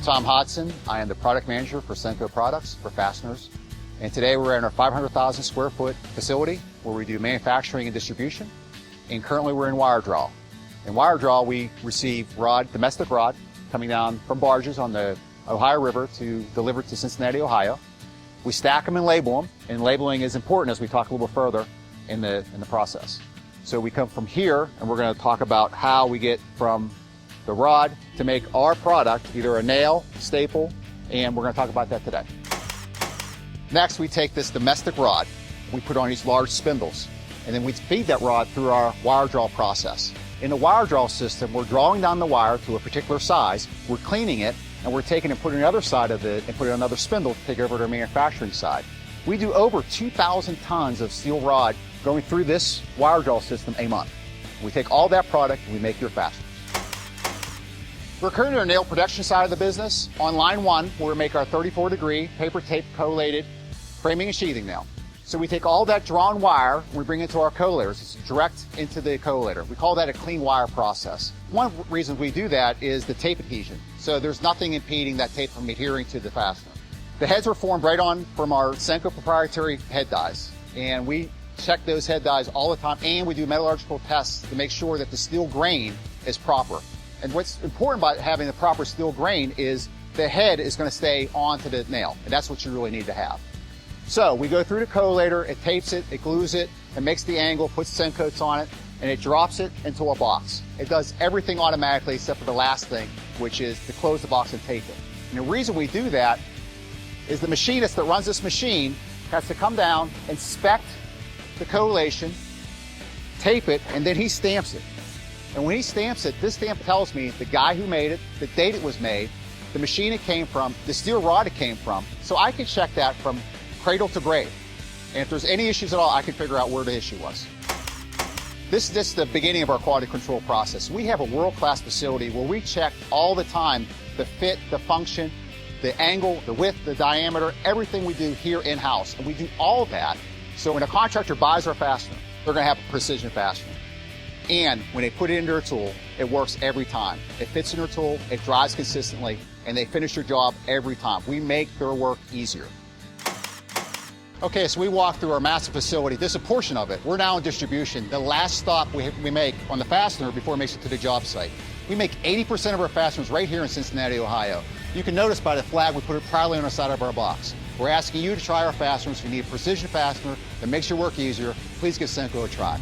Tom Hodson. I am the product manager for Senco products for fasteners. And today we're in our 500,000 square foot facility where we do manufacturing and distribution. And currently we're in wire draw. In wire draw, we receive domestic rod, coming down from barges on the Ohio River to deliver to Cincinnati, Ohio. We stack them and label them, and labeling is important as we talk a little bit further in the process. So we come from here, and we're going to talk about how we get from the rod to make our product, either a nail, staple, and we're going to talk about that today. Next, we take this domestic rod, we put on these large spindles, and then we feed that rod through our wire draw process. In the wire draw system, we're drawing down the wire to a particular size, we're cleaning it, and we're taking and putting the other side of it and putting another spindle to take over to our manufacturing side. We do over 2,000 tons of steel rod going through this wire draw system a month. We take all that product and we make your fasteners. We're currently in our nail production side of the business. On line 1, where we make our 34-degree paper tape collated framing and sheathing nail. So we take all that drawn wire and we bring it to our collators. It's direct into the collator. We call that a clean wire process. One reason we do that is the tape adhesion. So there's nothing impeding that tape from adhering to the fastener. The heads are formed right on from our Senco proprietary head dies. And we check those head dies all the time, and we do metallurgical tests to make sure that the steel grain is proper. And what's important about having the proper steel grain is the head is going to stay onto the nail, and that's what you really need to have. So we go through the collator, it tapes it, it glues it, it makes the angle, puts Sencoats on it, and it drops it into a box. It does everything automatically except for the last thing, which is to close the box and tape it. And the reason we do that is the machinist that runs this machine has to come down, inspect the collation, tape it, and then he stamps it. And when he stamps it, this stamp tells me the guy who made it, the date it was made, the machine it came from, the steel rod it came from, so I can check that from cradle to grave. And if there's any issues at all, I can figure out where the issue was. This is the beginning of our quality control process. We have a world-class facility where we check all the time the fit, the function, the angle, the width, the diameter, everything we do here in-house. And we do all of that, so when a contractor buys our fastener, they're going to have a precision fastener. And when they put it into their tool, it works every time. It fits in their tool, it dries consistently, and they finish their job every time. We make their work easier. Okay, so we walked through our massive facility. This is a portion of it. We're now in distribution. The last stop we make on the fastener before it makes it to the job site. We make 80% of our fasteners right here in Cincinnati, Ohio. You can notice by the flag, we put it proudly on the side of our box. We're asking you to try our fasteners. If you need a precision fastener that makes your work easier, please give Senco a try.